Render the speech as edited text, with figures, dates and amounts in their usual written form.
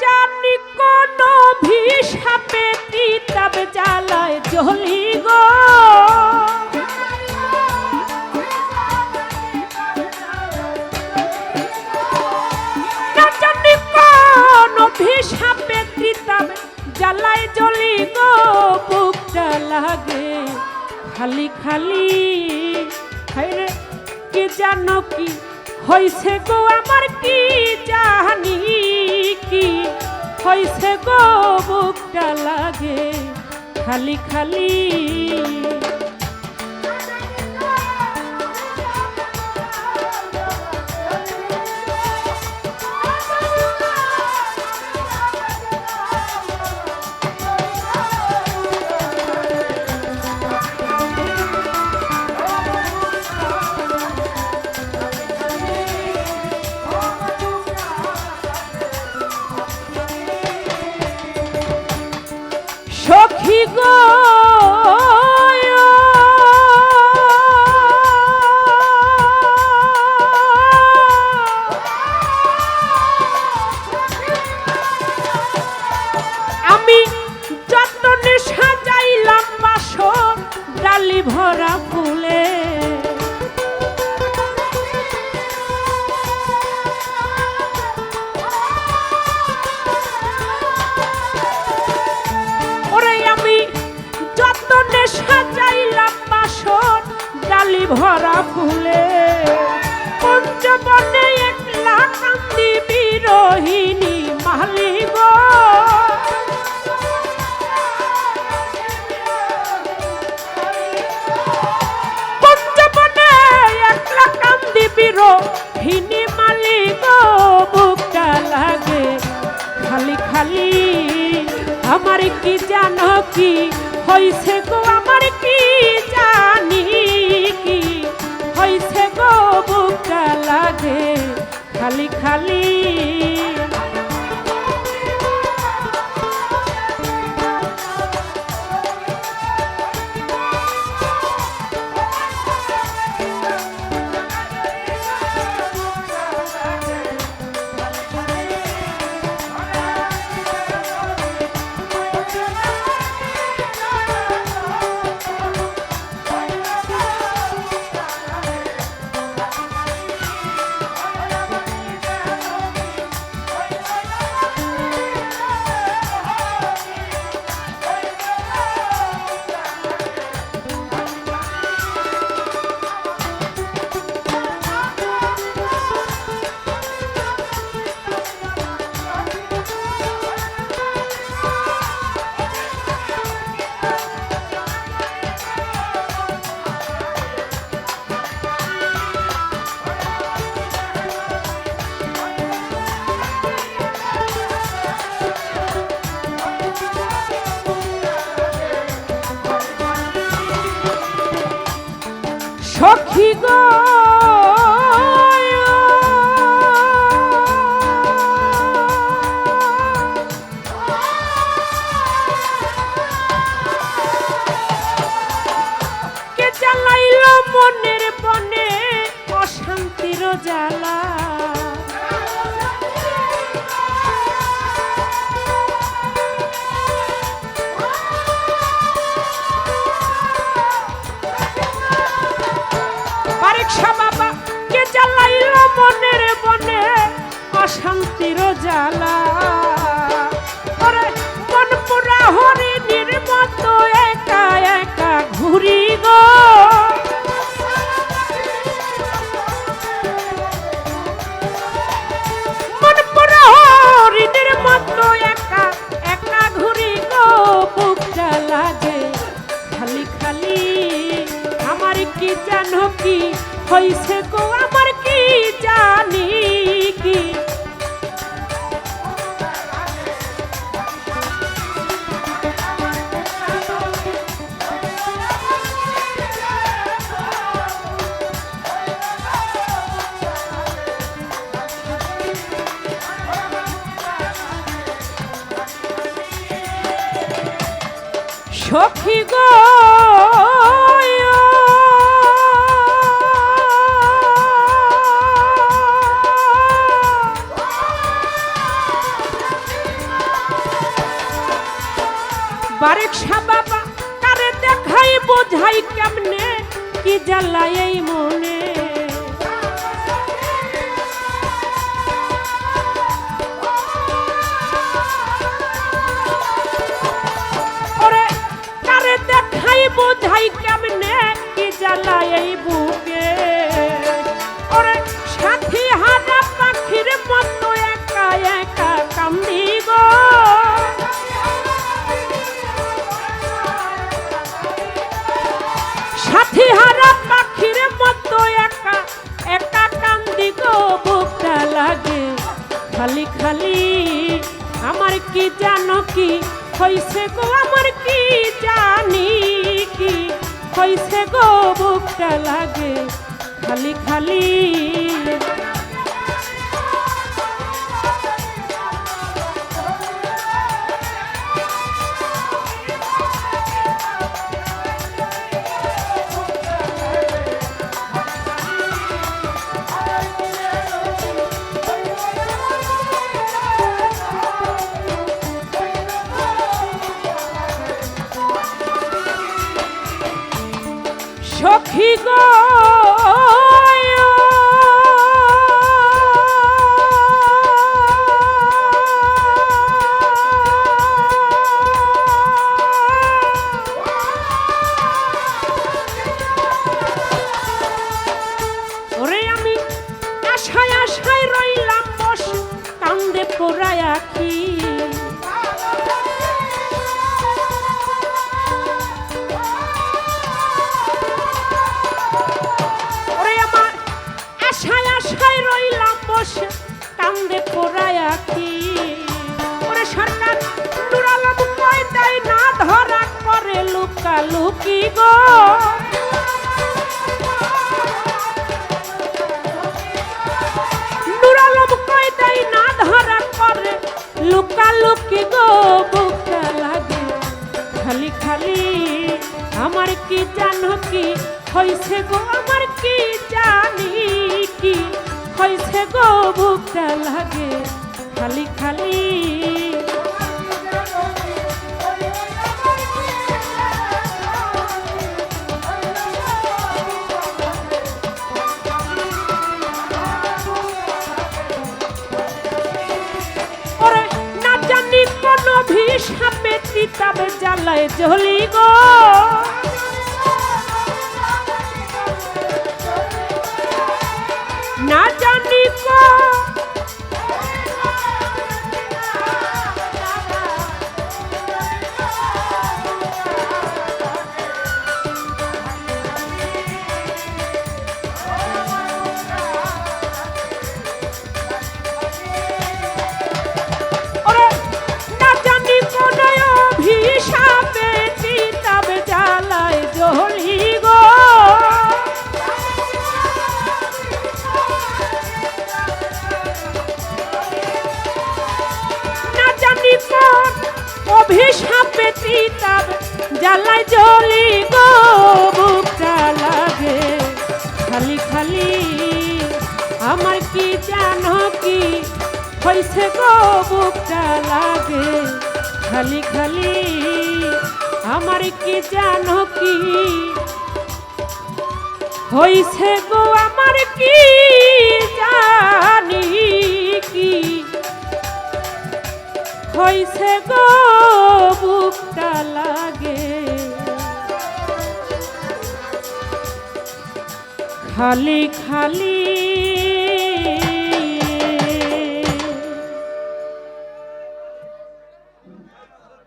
জানি কোন ভিসাপে তিতাব জ্বালায় জ্বলি গো, জানি কোন ভিসাপে তিতাব জ্বালায় জ্বলি গো, বুকটা লাগে খালি খালি। হায়রে কি জানো কি হইছে গো আমার, কি জানি কি হইছে গো, বুকটা লাগে খালি খালি। সখী গো আমি যতনে সাজাইলাম বাসর ডালি ভরা ফুলে, সাজাইলাম বাসর ডালি ভরা ফুলে, পঞ্চবনে একলা কান্দি বিরহিনী মালি গো, পঞ্চবনে একলা কান্দি বিরহিনী মালি গো, বুকটা লাগে খালি খালি। আমার কি জানো কি হইছে গো আমার, কি জানি কি হইছে গো, বুকটা লাগে খালি খালি। সখী গো কে জ্বালাইল মনের বনে অশান্তির জ্বালা, বাবা কে জ্বালাইল মনের বনে অশান্তির জ্বালা, ওরে মন পুরা হরিণীর মতো একা একা ঘুরি গো, মন পুরা হরিণীর মতো একা একা ঘুরি গো, বুকটা লাগে খালি খালি। আমার কি জানো কি হইছে গো আমার, কি জানি কি সখী গো বারেক শাহ বাবা কারে দেখাই বোঝাই কেমনে কি জ্বালাই এই মনে ওরে কারে দেখাই বোঝাই কেমনে কি জ্বালাই এই বুকে ওরে সাথী হারা পাখির মতো একা একা কান্দি গো সাথী হারা পাখির মতো একা একা কান্দি গো বুকটা লাগে খালি খালি আমার কি জানো কি হইছে গো আমার কি জানি কি হইছে গো বুকটা লাগে খালি খালি সখী গো ওরে আমি আশায় আশায় রইলাম বস কান্দে পোড়ায় আখি কান্দে পোড়ায় আখি ওরে সরকার নুর আলম কয় দেয় না ধরা করে লুকালুকি গো নুর আলম কয় দেয় না ধরা করে লুকালুকি গো বুকটা লাগে খালি খালি আমার কি জানো কি হইছে গো আমার কি জানি কি হইছে গো বুকটা লাগে খালি খালি ওরে না জানি কোন ভিসাপে তিতাব জ্বালায় জ্বলি গো না জানি কো ওরে না জানি কোন অভিশাপে তিতাব জ্বালায় জ্বলি গো অভিশাপে তিতাব জ্বালায় জ্বলি গো বুকটা লাগে খালি খালি আমার কি জানো কি হইছে গো বুকটা লাগে খালি খালি আমার কি জানো কি হইছে গো আমার কি জানি কি হইছে গো বুকটা লাগে খালি খালি